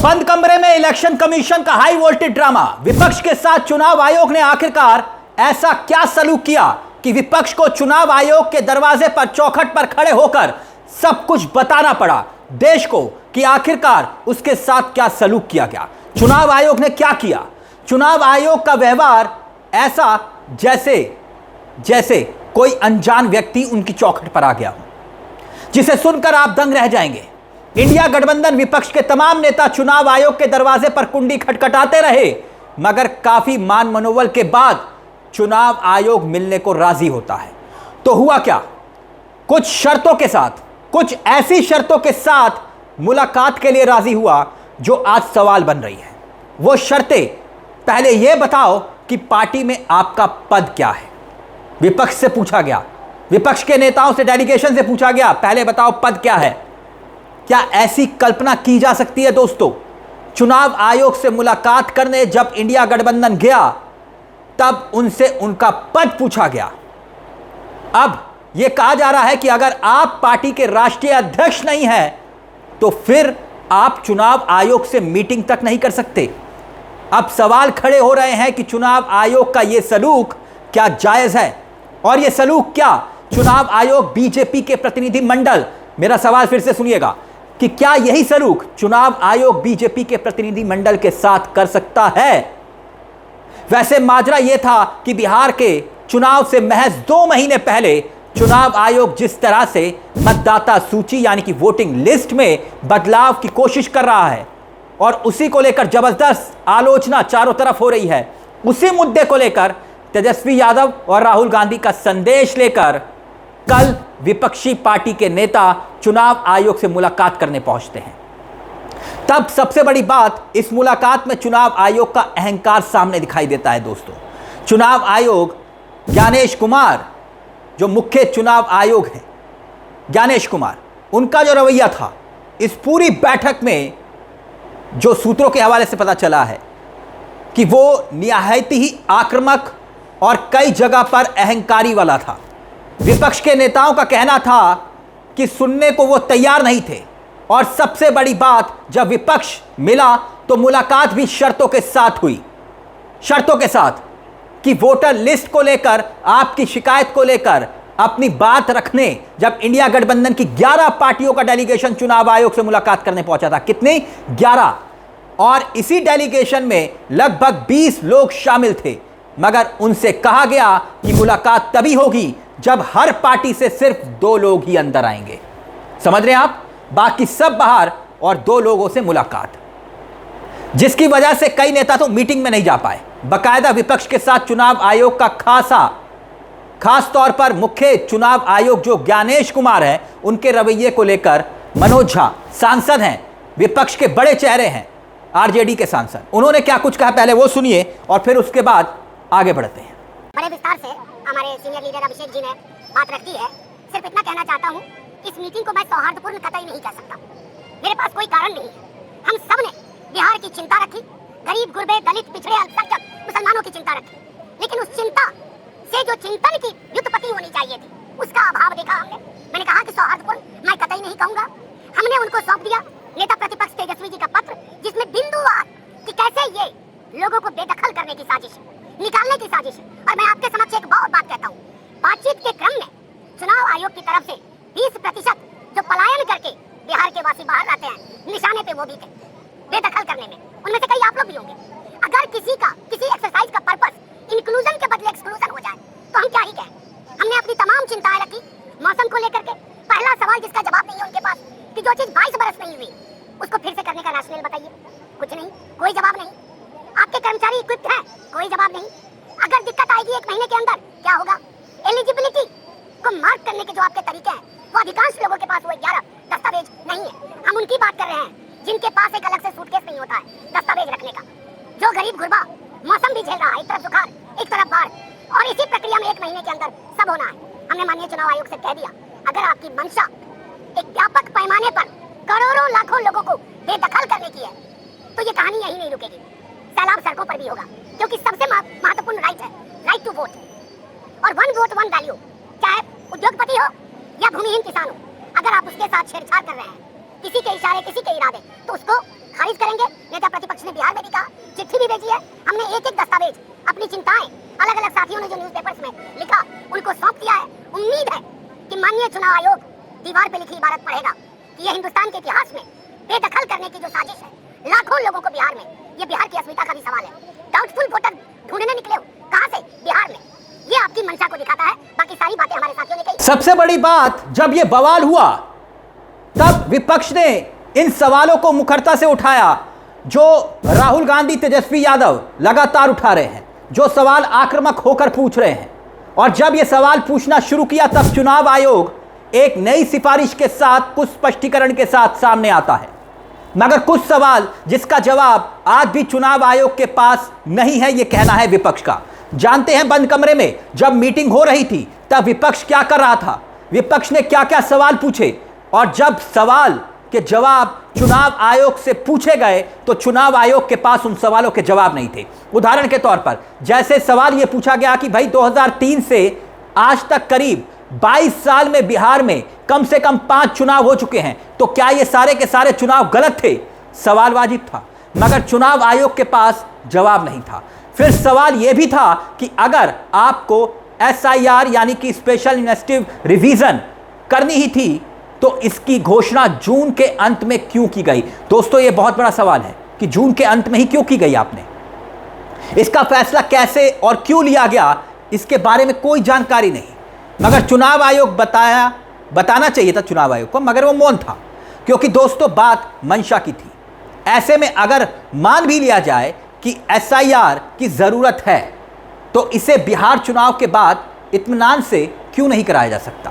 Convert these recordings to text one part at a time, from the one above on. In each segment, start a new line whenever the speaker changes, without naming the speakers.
बंद कमरे में इलेक्शन कमीशन का हाई वोल्टेज ड्रामा। विपक्ष के साथ चुनाव आयोग ने आखिरकार ऐसा क्या सलूक किया कि विपक्ष को चुनाव आयोग के दरवाजे पर चौखट पर खड़े होकर सब कुछ बताना पड़ा देश को कि आखिरकार उसके साथ क्या सलूक किया गया। चुनाव आयोग ने क्या किया। चुनाव आयोग का व्यवहार ऐसा जैसे कोई अनजान व्यक्ति उनकी चौखट पर आ गया हो, जिसे सुनकर आप दंग रह जाएंगे। इंडिया गठबंधन विपक्ष के तमाम नेता चुनाव आयोग के दरवाजे पर कुंडी खटखटाते रहे, मगर काफी मान मनोबल के बाद चुनाव आयोग मिलने को राजी होता है। तो हुआ क्या? कुछ शर्तों के साथ, कुछ ऐसी शर्तों के साथ मुलाकात के लिए राजी हुआ जो आज सवाल बन रही है। वो शर्तें, पहले यह बताओ कि पार्टी में आपका पद क्या है। विपक्ष से पूछा गया, विपक्ष के नेताओं से, डेलीगेशन से पूछा गया, पहले बताओ पद क्या है। क्या ऐसी कल्पना की जा सकती है दोस्तों? चुनाव आयोग से मुलाकात करने जब इंडिया गठबंधन गया तब उनसे उनका पद पूछा गया। अब यह कहा जा रहा है कि अगर आप पार्टी के राष्ट्रीय अध्यक्ष नहीं हैं तो फिर आप चुनाव आयोग से मीटिंग तक नहीं कर सकते। अब सवाल खड़े हो रहे हैं कि चुनाव आयोग का यह सलूक क्या जायज है, और यह सलूक क्या चुनाव आयोग बीजेपी के प्रतिनिधि मंडल, मेरा सवाल फिर से सुनिएगा, कि क्या यही सलूक चुनाव आयोग बीजेपी के प्रतिनिधि मंडल के साथ कर सकता है? वैसे माजरा यह था कि बिहार के चुनाव से महज 2 महीने पहले चुनाव आयोग जिस तरह से मतदाता सूची यानी कि वोटिंग लिस्ट में बदलाव की कोशिश कर रहा है और उसी को लेकर जबरदस्त आलोचना चारों तरफ हो रही है, उसी मुद्दे को लेकर तेजस्वी यादव और राहुल गांधी का संदेश लेकर कल विपक्षी पार्टी के नेता चुनाव आयोग से मुलाकात करने पहुंचते हैं। तब सबसे बड़ी बात, इस मुलाकात में चुनाव आयोग का अहंकार सामने दिखाई देता है दोस्तों। चुनाव आयोग, ज्ञानेश कुमार जो मुख्य चुनाव आयोग है, ज्ञानेश कुमार, उनका जो रवैया था इस पूरी बैठक में, जो सूत्रों के हवाले से पता चला है कि वो निहायत ही आक्रामक और कई जगह पर अहंकारी वाला था। विपक्ष के नेताओं का कहना था कि सुनने को वो तैयार नहीं थे, और सबसे बड़ी बात, जब विपक्ष मिला तो मुलाकात भी शर्तों के साथ हुई। शर्तों के साथ कि वोटर लिस्ट को लेकर, आपकी शिकायत को लेकर अपनी बात रखने जब इंडिया गठबंधन की 11 पार्टियों का डेलीगेशन चुनाव आयोग से मुलाकात करने पहुंचा था। कितने? 11। और इसी डेलीगेशन में लगभग 20 लोग शामिल थे, मगर उनसे कहा गया कि मुलाकात तभी होगी जब हर पार्टी से सिर्फ 2 लोग ही अंदर आएंगे। समझ रहे हैं आप? बाकी सब बाहर, और 2 लोगों से मुलाकात, जिसकी वजह से कई नेता तो मीटिंग में नहीं जा पाए। बकायदा विपक्ष के साथ चुनाव आयोग का खास तौर पर मुख्य चुनाव आयोग जो ज्ञानेश कुमार है, उनके रवैये को लेकर मनोज झा सांसद हैं, विपक्ष के बड़े चेहरे हैं, आरजेडी के सांसद, उन्होंने क्या कुछ कहा पहले वो सुनिए और फिर उसके बाद आगे बढ़ते हैं।
बड़े विस्तार से हमारे सीनियर लीडर अभिषेक जी ने बात रखी है। सिर्फ इतना कहना चाहता हूँ, इस मीटिंग को मैं सौहार्दपूर्ण कतई नहीं कह सकता। मेरे पास कोई कारण नहीं है। हम सब ने बिहार की चिंता रखी, गरीब गुरबे, दलित, पिछड़े, अल्पसंख्यक मुसलमानों की चिंता रखी, लेकिन उस चिंता से जो चिंतन की व्युत्पत्ति होनी चाहिए थी, उसका अभाव देखा हमने। मैंने कहा कि सौहार्दपूर्ण मैं कतई नहीं कहूंगा। हमने उनको सौंप दिया नेता प्रतिपक्ष तेजस्वी जी का पत्र, जिसमें बिंदुवार कि कैसे ये लोगों को बेदखल करने की साजिश, निकालने की साजिश है। और मैं आपके समक्ष एक और बात कहता हूँ, बातचीत के क्रम में चुनाव आयोग की तरफ से 20% जो पलायन करके बिहार के वासी बाहर आते हैं, निशाने पे वो भी थे बेदखल करने में। उनमें से कई आप लोग भी होंगे। अगर किसी एक्सरसाइज का पर्पस इंक्लूजन के बदले एक्सक्लूजन हो जाए तो हम क्या ही कहें। हमने अपनी तमाम चिंताएं रखी मौसम को लेकर के। पहला सवाल जिसका जवाब नहीं है उनके पास कि जो चीज 22 बरस नहीं हुई उसको फिर से करने का रैशनल बताइए। कुछ नहीं, कोई जवाब नहीं। आपके कर्मचारी इक्विप्ड हैं, कोई जवाब नहीं। अगर दिक्कत आएगी 1 महीने के अंदर, क्या होगा? एलिजिबिलिटी को मार्क करने के जो आपके तरीके हैं, वो अधिकांश लोगों के पास वो 11 दस्तावेज नहीं है। हम उनकी बात कर रहे हैं जिनके पास एक अलग से सूटकेस नहीं होता है दस्तावेज रखने का। जो गरीब गुरबा मौसम भी झेल रहा है, एक तरफ सुखाड़, एक तरफ बाढ़, और इसी प्रक्रिया में 1 महीने के अंदर सब होना है। हमने माननीय चुनाव आयोग से कह दिया, अगर आपकी मंशा एक व्यापक पैमाने पर करोड़ों लाखों लोगों को बेदखल करने की है, तो ये कहानी यही नहीं रुकेगी। सैलाब सड़कों पर भी होगा, क्योंकि सबसे महत्वपूर्ण राइट है, राइट टू वोट। और 1 वोट 1 वैल्यू, चाहे उद्योगपति हो या भूमिहीन किसान हो, अगर आप उसके साथ छेड़छाड़ कर रहे हैं, किसी के इशारे, किसी के इरादे, तो उसको खारिज करेंगे। नेता प्रतिपक्ष ने बिहार में भी कहा, चिट्ठी भी भेजी है। हमने एक एक दस्तावेज, अपनी चिंताएं अलग अलग साथियों ने जो न्यूज़पेपर्स में लिखा उनको सौंप दिया है। उम्मीद है कि माननीय चुनाव आयोग दीवार पे लिखी इबारत पढ़ेगा कि यह हिंदुस्तान के इतिहास में बेदखल करने की जो साजिश है, लाखों लोगों को बिहार में, ये बिहार की अस्मिता का भी सवाल है। डाउटफुल वोटर ढूंढने निकले हो, कहां से? बिहार में। ये आपकी मंशा को दिखाता है। बाकी सारी बातें हमारे साथियों ने कही।
सबसे बड़ी बात, जब ये बवाल हुआ तब विपक्ष ने इन सवालों को मुखरता से उठाया जो राहुल गांधी, तेजस्वी यादव लगातार उठा रहे हैं, जो सवाल आक्रामक होकर पूछ रहे हैं। और जब ये सवाल पूछना शुरू किया तब चुनाव आयोग एक नई सिफारिश के साथ, कुछ स्पष्टीकरण के साथ सामने आता है। मगर कुछ सवाल जिसका जवाब आज भी चुनाव आयोग के पास नहीं है, यह कहना है विपक्ष का। जानते हैं बंद कमरे में जब मीटिंग हो रही थी तब विपक्ष क्या कर रहा था, विपक्ष ने क्या क्या सवाल पूछे, और जब सवाल के जवाब चुनाव आयोग से पूछे गए तो चुनाव आयोग के पास उन सवालों के जवाब नहीं थे। उदाहरण के तौर पर जैसे सवाल यह पूछा गया कि भाई 2003 से आज तक करीब 22 साल में बिहार में कम से कम 5 चुनाव हो चुके हैं, तो क्या ये सारे के सारे चुनाव गलत थे? सवाल वाजिब था, मगर चुनाव आयोग के पास जवाब नहीं था। फिर सवाल यह भी था कि अगर आपको SIR यानी कि स्पेशल इन्वेस्टिगेटिव रिवीजन करनी ही थी तो इसकी घोषणा जून के अंत में क्यों की गई? दोस्तों, यह बहुत बड़ा सवाल है कि जून के अंत में ही क्यों की गई आपने? इसका फैसला कैसे और क्यों लिया गया, इसके बारे में कोई जानकारी नहीं। मगर चुनाव आयोग बताना चाहिए था चुनाव आयोग को, मगर वो मौन था, क्योंकि दोस्तों बात मंशा की थी। ऐसे में अगर मान भी लिया जाए कि SIR की जरूरत है तो इसे बिहार चुनाव के बाद इत्मीनान से क्यों नहीं कराया जा सकता?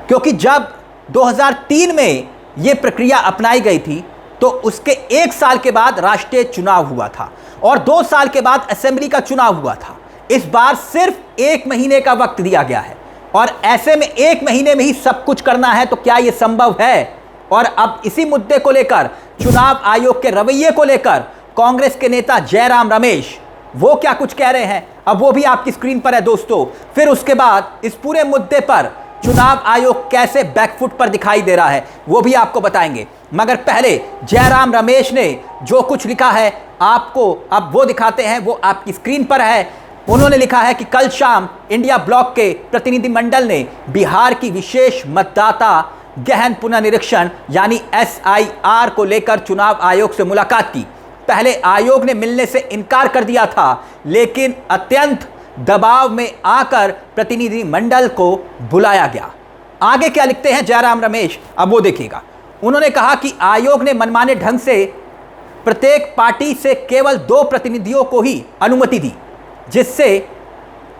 क्योंकि जब 2003 में यह प्रक्रिया अपनाई गई थी तो उसके 1 साल के बाद राष्ट्रीय चुनाव हुआ था और 2 साल के बाद असेंबली का चुनाव हुआ था। इस बार सिर्फ 1 महीने का वक्त दिया गया है और ऐसे में 1 महीने में ही सब कुछ करना है, तो क्या यह संभव है? और अब इसी मुद्दे को लेकर, चुनाव आयोग के रवैये को लेकर कांग्रेस के नेता जयराम रमेश वो क्या कुछ कह रहे हैं, अब वो भी आपकी स्क्रीन पर है दोस्तों। फिर उसके बाद इस पूरे मुद्दे पर चुनाव आयोग कैसे बैकफुट पर दिखाई दे रहा है वो भी आपको बताएंगे। मगर पहले जयराम रमेश ने जो कुछ लिखा है आपको अब वो दिखाते हैं, वो आपकी स्क्रीन पर है। उन्होंने लिखा है कि कल शाम इंडिया ब्लॉक के प्रतिनिधिमंडल ने बिहार की विशेष मतदाता गहन पुनर्निरीक्षण यानी SIR को लेकर चुनाव आयोग से मुलाकात की। पहले आयोग ने मिलने से इनकार कर दिया था, लेकिन अत्यंत दबाव में आकर प्रतिनिधिमंडल को बुलाया गया। आगे क्या लिखते हैं जयराम रमेश, अब वो देखिएगा। उन्होंने कहा कि आयोग ने मनमाने ढंग से प्रत्येक पार्टी से केवल 2 प्रतिनिधियों को ही अनुमति दी, जिससे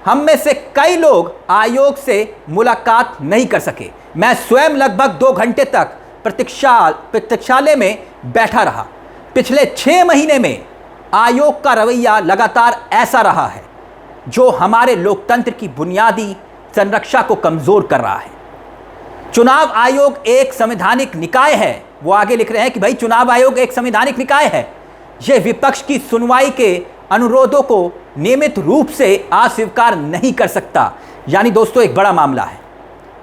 हम में से कई लोग आयोग से मुलाकात नहीं कर सके। मैं स्वयं लगभग 2 घंटे तक प्रतीक्षालय में बैठा रहा। पिछले 6 महीने में आयोग का रवैया लगातार ऐसा रहा है जो हमारे लोकतंत्र की बुनियादी संरक्षा को कमजोर कर रहा है। चुनाव आयोग एक संवैधानिक निकाय है। वो आगे लिख रहे हैं कि भाई चुनाव आयोग एक संवैधानिक निकाय है। यह विपक्ष की सुनवाई के अनुरोधों को नियमित रूप से अस्वीकार नहीं कर सकता। यानी दोस्तों एक बड़ा मामला है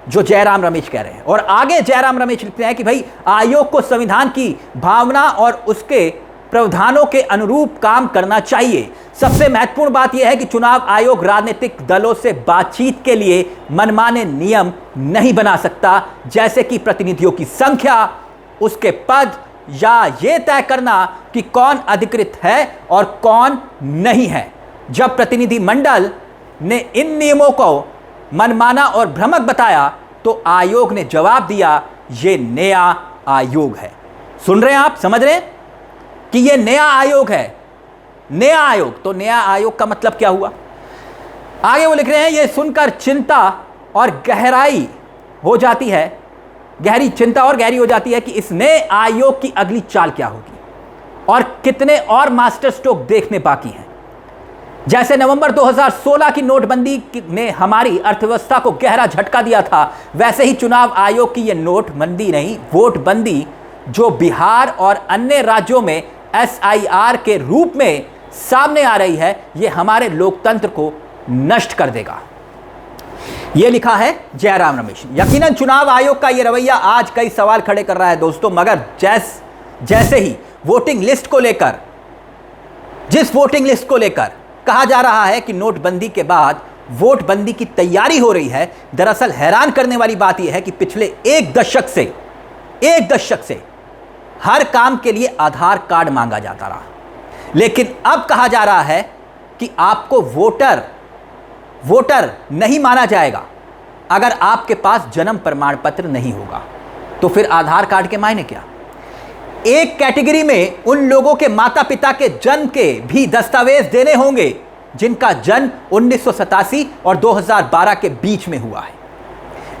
जो जयराम रमेश कह रहे हैं। और आगे जयराम रमेश लिखते हैं कि भाई आयोग को संविधान की भावना और उसके प्रावधानों के अनुरूप काम करना चाहिए। सबसे महत्वपूर्ण बात यह है कि चुनाव आयोग राजनीतिक दलों से बातचीत के लिए मनमाने नियम नहीं बना सकता, जैसे कि प्रतिनिधियों की संख्या, उसके पद, या ये तय करना कि कौन अधिकृत है और कौन नहीं है। जब प्रतिनिधिमंडल ने इन नियमों को मनमाना और भ्रामक बताया तो आयोग ने जवाब दिया, ये नया आयोग है। सुन रहे हैं आप, समझ रहे हैं कि ये नया आयोग है। नया आयोग, तो नया आयोग का मतलब क्या हुआ? आगे वो लिख रहे हैं, ये सुनकर चिंता और गहराई हो जाती है, गहरी चिंता और गहरी हो जाती है कि इस नए आयोग की अगली चाल क्या होगी और कितने और मास्टर स्ट्रोक देखने बाकी हैं। जैसे नवंबर 2016 की नोटबंदी ने हमारी अर्थव्यवस्था को गहरा झटका दिया था, वैसे ही चुनाव आयोग की ये नोटबंदी नहीं, वोटबंदी जो बिहार और अन्य राज्यों में SIR के रूप में सामने आ रही है, ये हमारे लोकतंत्र को नष्ट कर देगा। ये लिखा है जयराम रमेश। यकीनन चुनाव आयोग का ये रवैया आज कई सवाल खड़े कर रहा है दोस्तों, मगर जैसे ही वोटिंग लिस्ट को लेकर, जिस वोटिंग लिस्ट को लेकर कहा जा रहा है कि नोटबंदी के बाद वोट बंदी की तैयारी हो रही है, दरअसल हैरान करने वाली बात यह है कि पिछले एक दशक से हर काम के लिए आधार कार्ड मांगा जाता रहा, लेकिन अब कहा जा रहा है कि आपको वोटर नहीं माना जाएगा अगर आपके पास जन्म प्रमाण पत्र नहीं होगा। तो फिर आधार कार्ड के मायने क्या? एक कैटेगरी में उन लोगों के माता पिता के जन्म के भी दस्तावेज देने होंगे जिनका जन्म 1987 और 2012 के बीच में हुआ है।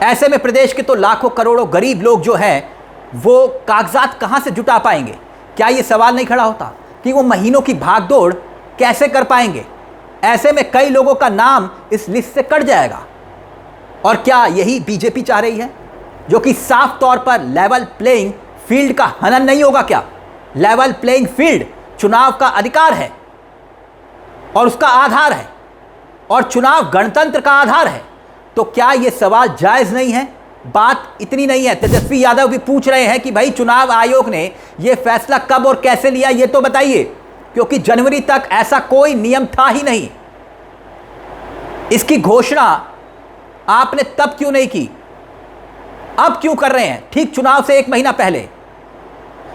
ऐसे में प्रदेश के तो लाखों करोड़ों गरीब लोग जो हैं वो कागजात कहां से जुटा पाएंगे? क्या ये सवाल नहीं खड़ा होता कि वो महीनों की भागदौड़ कैसे कर पाएंगे? ऐसे में कई लोगों का नाम इस लिस्ट से कट जाएगा। और क्या यही बीजेपी चाह रही है, जो कि साफ तौर पर लेवल प्लेइंग फील्ड का हनन नहीं होगा? क्या लेवल प्लेइंग फील्ड चुनाव का अधिकार है और उसका आधार है, और चुनाव गणतंत्र का आधार है? तो क्या यह सवाल जायज नहीं है? बात इतनी नहीं है। तेजस्वी यादव भी पूछ रहे हैं कि भाई चुनाव आयोग ने यह फैसला कब और कैसे लिया, यह तो बताइए, क्योंकि जनवरी तक ऐसा कोई नियम था ही नहीं। इसकी घोषणा आपने तब क्यों नहीं की, अब क्यों कर रहे हैं ठीक चुनाव से एक महीना पहले?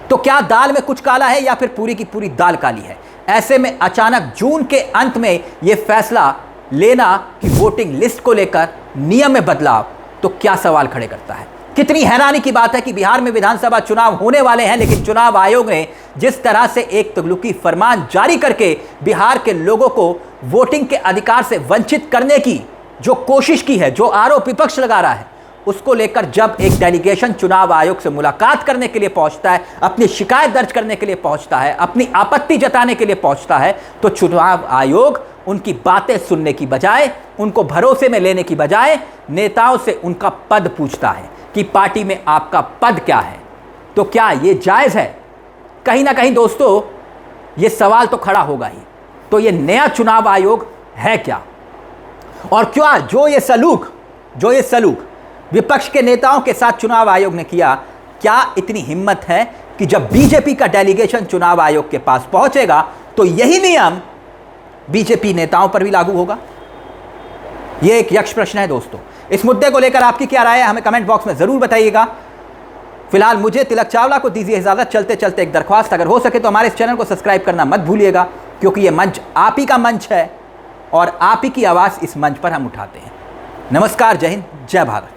तो क्या दाल में कुछ काला है या फिर पूरी की पूरी दाल काली है? ऐसे में अचानक जून के अंत में यह फैसला लेना कि वोटिंग लिस्ट को लेकर नियम में बदलाव, तो क्या सवाल खड़े करता है। कितनी हैरानी की बात है कि बिहार में विधानसभा चुनाव होने वाले हैं, लेकिन चुनाव आयोग ने जिस तरह से एक तगलुकी फरमान जारी करके बिहार के लोगों को वोटिंग के अधिकार से वंचित करने की जो कोशिश की है, जो आरोप विपक्ष लगा रहा है, उसको लेकर जब एक डेलीगेशन चुनाव आयोग से मुलाकात करने के लिए पहुंचता है, अपनी शिकायत दर्ज करने के लिए पहुंचता है, अपनी आपत्ति जताने के लिए पहुंचता है, तो चुनाव आयोग उनकी बातें सुनने की बजाय, उनको भरोसे में लेने की बजाय नेताओं से उनका पद पूछता है कि पार्टी में आपका पद क्या है। तो क्या ये जायज़ है? कहीं ना कहीं दोस्तों ये सवाल तो खड़ा होगा ही। तो ये नया चुनाव आयोग है क्या? और क्या जो ये सलूक विपक्ष के नेताओं के साथ चुनाव आयोग ने किया, क्या इतनी हिम्मत है कि जब बीजेपी का डेलीगेशन चुनाव आयोग के पास पहुंचेगा तो यही नियम बीजेपी नेताओं पर भी लागू होगा? यह एक यक्ष प्रश्न है दोस्तों। इस मुद्दे को लेकर आपकी क्या राय है, हमें कमेंट बॉक्स में जरूर बताइएगा। फिलहाल मुझे तिलक चावला को दीजिए इजाजत। चलते चलते एक दरख्वास्त, अगर हो सके तो हमारे इस चैनल को सब्सक्राइब करना मत भूलिएगा, क्योंकि यह मंच आप ही का मंच है और आप ही की आवाज़ इस मंच पर हम उठाते हैं। नमस्कार, जय हिंद, जय भारत।